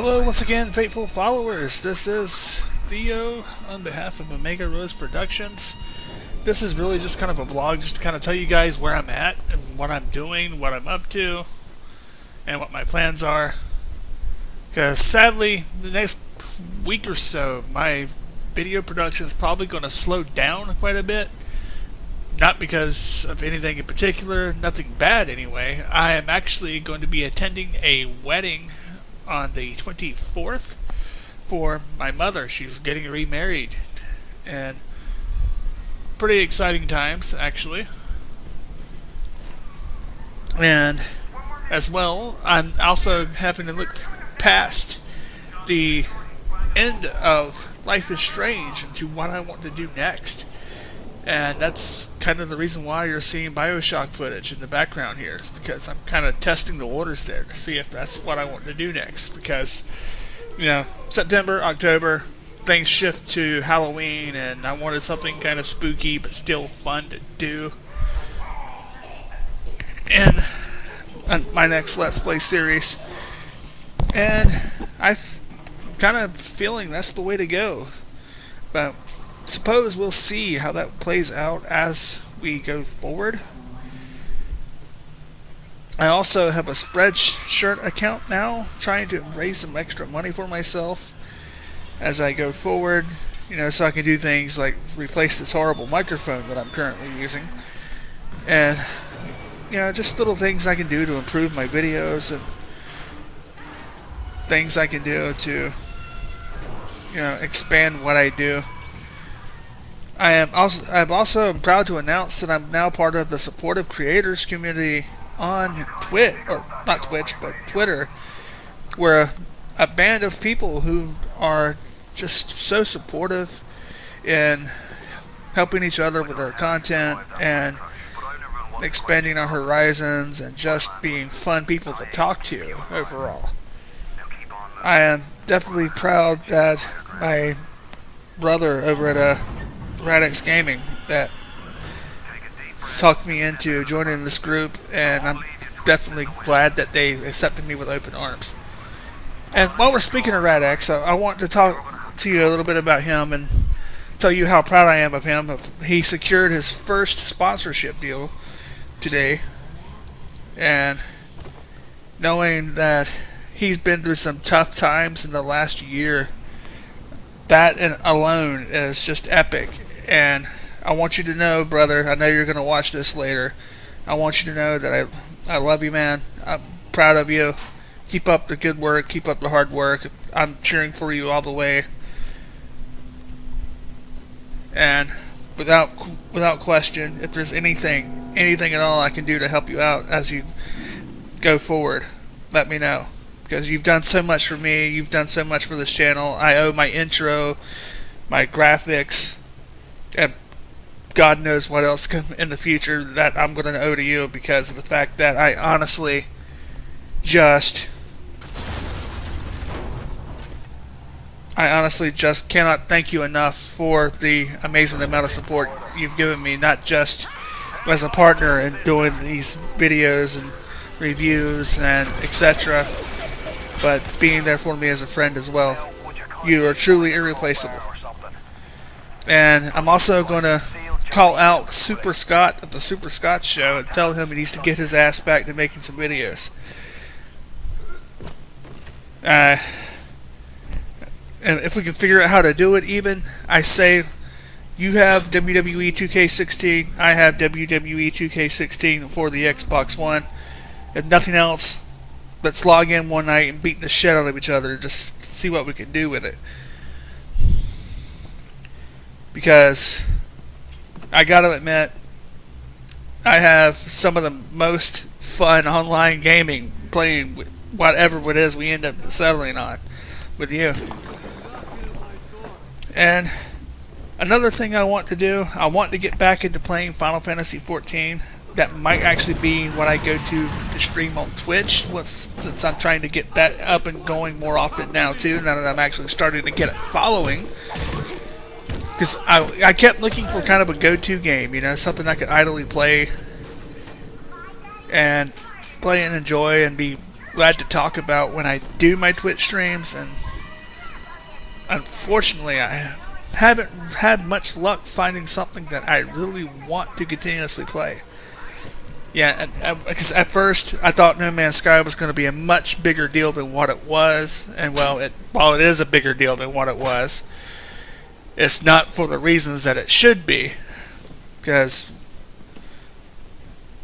Hello once again, faithful followers. This is Theo on behalf of Omega Rose Productions. This is really just kind of a vlog just to kind of tell you guys where I'm at and what I'm doing, what I'm up to, and what my plans are. Because sadly, the next week or so, my video production is probably going to slow down quite a bit. Not because of anything in particular, nothing bad anyway. I am actually going to be attending a wedding on the 24th for my mother. She's getting remarried, and pretty exciting times actually. And as well, I'm also having to look past the end of Life is Strange into what I want to do next. And that's kind of the reason why you're seeing Bioshock footage in the background here, is because I'm kind of testing the waters there to see if that's what I want to do next. Because, you know, September, October, things shift to Halloween, and I wanted something kind of spooky but still fun to do. And my next Let's Play series. And I'm kind of feeling that's the way to go. But suppose we'll see how that plays out as we go forward. I also have a Spreadshirt account now, trying to raise some extra money for myself as I go forward, you know, so I can do things like replace this horrible microphone that I'm currently using, and, you know, just little things I can do to improve my videos, and things I can do to, you know, expand what I do. I'm also proud to announce that I'm now part of the supportive creators community on Twitch, or not Twitch, but Twitter. We're a band of people who are just so supportive in helping each other with our content and expanding our horizons and just being fun people to talk to overall. I am definitely proud that my brother over at Radix Gaming that talked me into joining this group, and I'm definitely glad that they accepted me with open arms. And while we're speaking of Radix, I want to talk to you a little bit about him and tell you how proud I am of him. He secured his first sponsorship deal today, and knowing that he's been through some tough times in the last year, that alone is just epic. And I want you to know, brother, I know you're going to watch this later, I want you to know that I love you, man. I'm proud of you. Keep up the good work, keep up the hard work. I'm cheering for you all the way. And without question, if there's anything at all I can do to help you out as you go forward, let me know. Because you've done so much for me, you've done so much for this channel. I owe my intro, my graphics, and God knows what else in the future that I'm going to owe to you, because of the fact that I honestly just cannot thank you enough for the amazing amount of support you've given me, not just as a partner in doing these videos and reviews and etc., but being there for me as a friend as well. You are truly irreplaceable. And I'm also going to call out Super Scott at the Super Scott Show and tell him he needs to get his ass back to making some videos. And if we can figure out how to do it even, I say you have WWE 2K16, I have WWE 2K16 for the Xbox One. If nothing else, let's log in one night and beat the shit out of each other and just see what we can do with it. Because I gotta admit, I have some of the most fun online gaming playing with whatever it is we end up settling on with you. And another thing I want to do, I want to get back into playing Final Fantasy XIV. That might actually be what I go to stream on Twitch, since I'm trying to get that up and going more often now too, now that I'm actually starting to get a following. Because I kept looking for kind of a go-to game, you know, something I could idly play and enjoy and be glad to talk about when I do my Twitch streams, and unfortunately I haven't had much luck finding something that I really want to continuously play. Yeah, because at first I thought No Man's Sky was going to be a much bigger deal than what it was, and well, while it is a bigger deal than what it was, it's not for the reasons that it should be. Because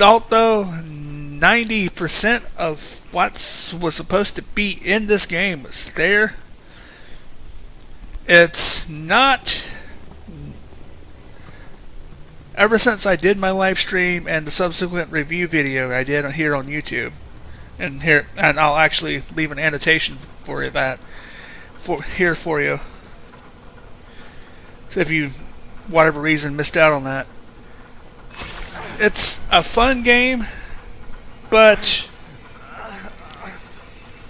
although 90% of what was supposed to be in this game was there, it's not. Ever since I did my live stream and the subsequent review video I did here on YouTube, and I'll actually leave an annotation for you for you. So if you, whatever reason, missed out on that. It's a fun game, but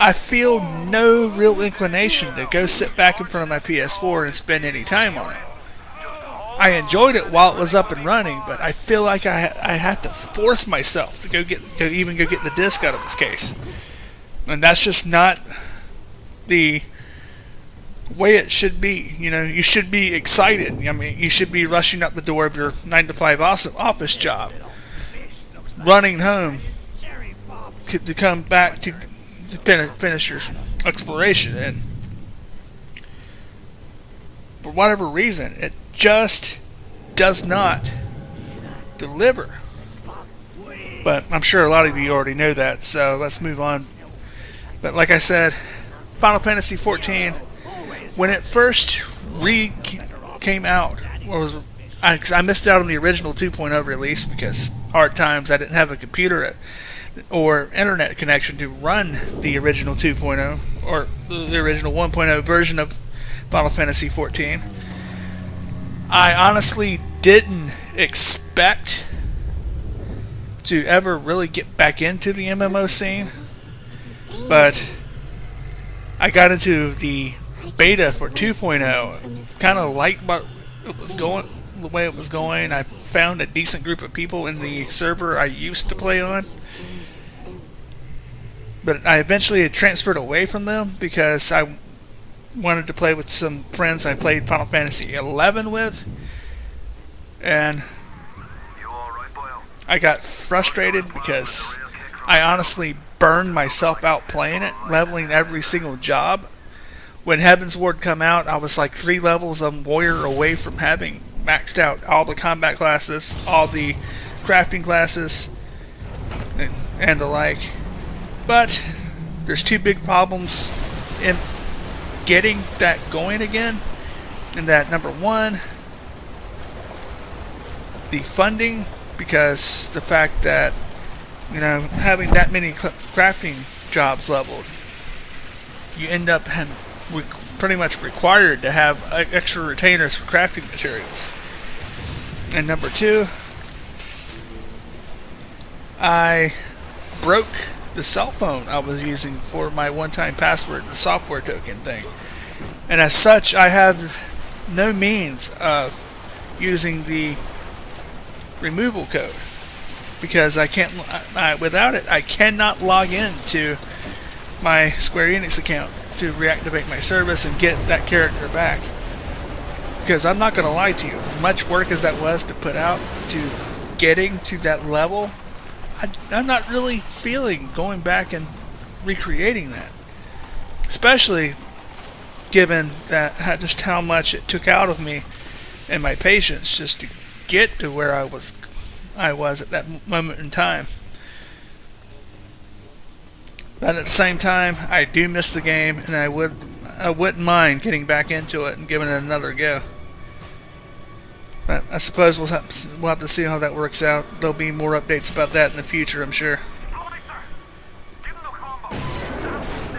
I feel no real inclination to go sit back in front of my PS4 and spend any time on it. I enjoyed it while it was up and running, but I feel like I have to force myself to go get the disc out of its case, and that's just not the way it should be. You know, you should be excited. I mean, you should be rushing out the door of your 9-to-5 office job, running home to come back to finish your exploration, and for whatever reason, it just does not deliver. But I'm sure a lot of you already know that, so let's move on. But like I said, Final Fantasy XIV, when it first came out, I missed out on the original 2.0 release because hard times. I didn't have a computer or internet connection to run the original 2.0 or the original 1.0 version of Final Fantasy XIV. I honestly didn't expect to ever really get back into the MMO scene, but I got into the beta for 2.0, kind of liked what it was going, the way it was going. I found a decent group of people in the server I used to play on, but I eventually had transferred away from them because I wanted to play with some friends I played Final Fantasy XI with, and I got frustrated because I honestly burned myself out playing it, leveling every single job. When Heavensward come out, I was like 3 levels of warrior away from having maxed out all the combat classes, all the crafting classes, and the like. But there's 2 big problems in getting that going again, and that number 1, the funding, because the fact that, you know, having that many crafting jobs leveled, you end up pretty much required to have extra retainers for crafting materials. And number 2, I broke the cell phone I was using for my one-time password, the software token thing, and as such I have no means of using the removal code because I can't, without it I cannot log in to my Square Enix account to reactivate my service and get that character back. Because I'm not going to lie to you, as much work as that was to put out to getting to that level, I'm not really feeling going back and recreating that, especially given that just how much it took out of me and my patience just to get to where I was at that moment in time. But at the same time, I do miss the game, and I wouldn't mind getting back into it and giving it another go. But I suppose we'll have to see how that works out. There'll be more updates about that in the future, I'm sure.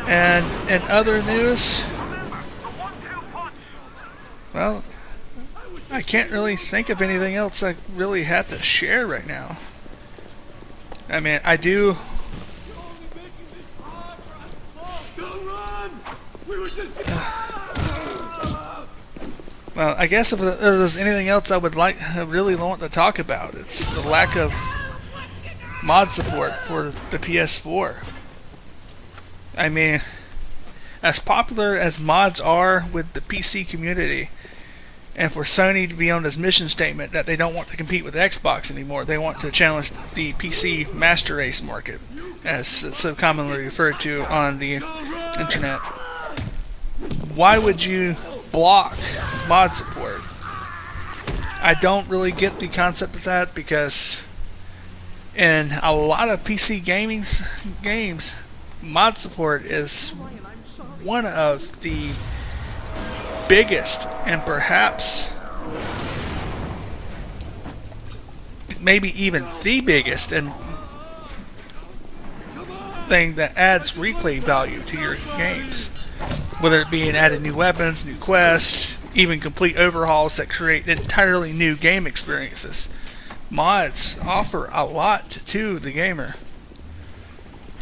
And in other news, well, I can't really think of anything else I really have to share right now. I mean, I do. Well, I guess if there's anything else I really want to talk about, it's the lack of mod support for the PS4. I mean, as popular as mods are with the PC community, and for Sony to be on this mission statement that they don't want to compete with Xbox anymore, they want to challenge the PC master race market, as it's so commonly referred to on the internet. Why would you block mod support? I don't really get the concept of that, because in a lot of PC games, mod support is one of the biggest and perhaps maybe even the biggest and thing that adds replay value to your games, whether it be in added new weapons, new quests, even complete overhauls that create entirely new game experiences. Mods offer a lot to the gamer,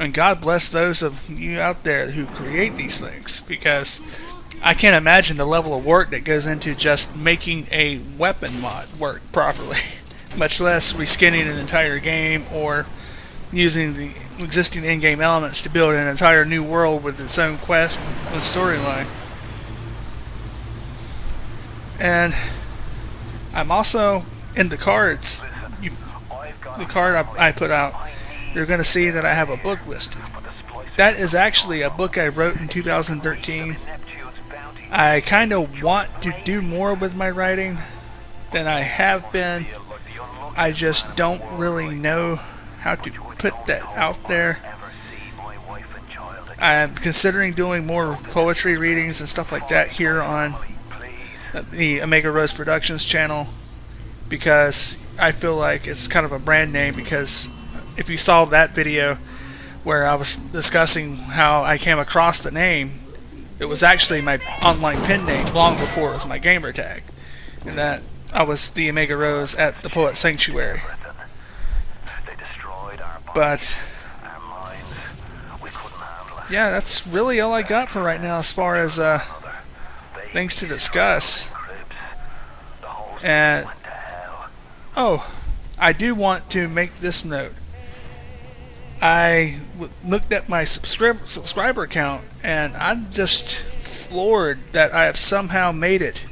and God bless those of you out there who create these things, because I can't imagine the level of work that goes into just making a weapon mod work properly, much less reskinning an entire game or using the existing in-game elements to build an entire new world with its own quest and storyline. And I'm also in the cards. The card I put out, you're going to see that I have a book listed. That is actually a book I wrote in 2013. I kind of want to do more with my writing than I have been. I just don't really know how to put that out there. I'm considering doing more poetry readings and stuff like that here on the Omega Rose Productions channel, because I feel like it's kind of a brand name. Because if you saw that video where I was discussing how I came across the name, it was actually my online pen name long before it was my gamer tag, and that I was the Omega Rose at the Poet Sanctuary. But yeah, that's really all I got for right now as far as things to discuss. And oh, I do want to make this note. I looked at my subscriber count, and I'm just floored that I have somehow made it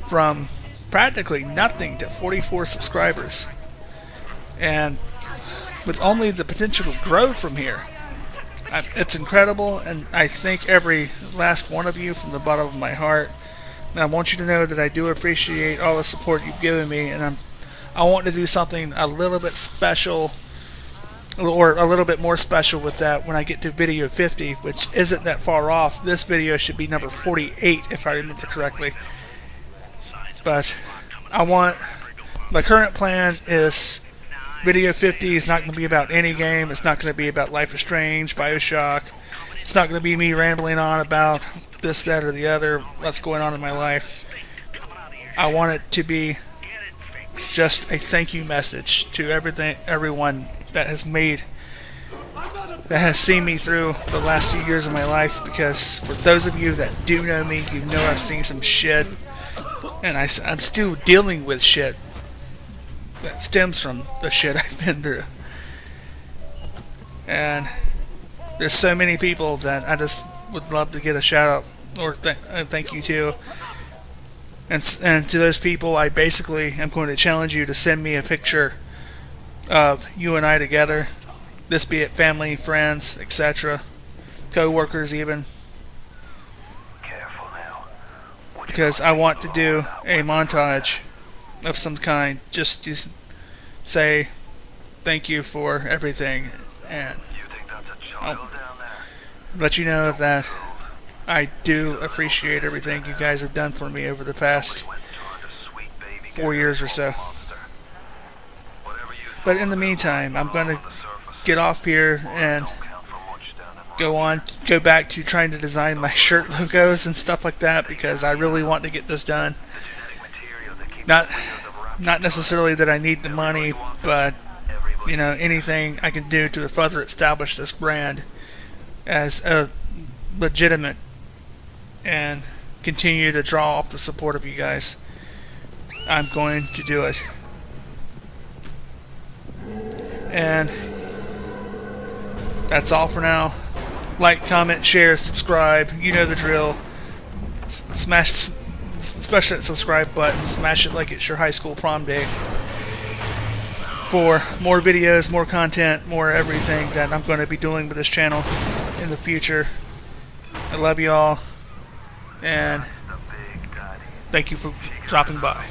from practically nothing to 44 subscribers, and with only the potential to grow from here. It's incredible, and I thank every last one of you from the bottom of my heart. And I want you to know that I do appreciate all the support you've given me, and I want to do something a little bit special, or a little bit more special with that when I get to video 50, which isn't that far off. This video should be number 48 if I remember correctly. But my current plan is video 50 is not going to be about any game. It's not going to be about Life is Strange, Bioshock. It's not going to be me rambling on about this, that, or the other, what's going on in my life. I want it to be just a thank you message to everyone that has seen me through the last few years of my life, because for those of you that do know me, you know I've seen some shit, and I'm still dealing with shit that stems from the shit I've been through. And there's so many people that I just would love to get a shout out or thank you to. And to those people, I basically am going to challenge you to send me a picture of you and I together. This be it family, friends, etc., co-workers even. Because I want to do a montage of some kind, just to say thank you for everything, and I'll let you know that I do appreciate everything you guys have done for me over the past 4 years or so. But in the meantime, I'm going to get off here and go back to trying to design my shirt logos and stuff like that, because I really want to get this done. Not necessarily that I need the money, but anything I can do to further establish this brand as a legitimate and continue to draw off the support of you guys, I'm going to do it. And that's all for now. Like, comment, share, subscribe. You know the drill. Smash, especially that subscribe button. Smash it like it's your high school prom day. For more videos, more content, more everything that I'm going to be doing with this channel in the future. I love you all, and thank you for dropping by.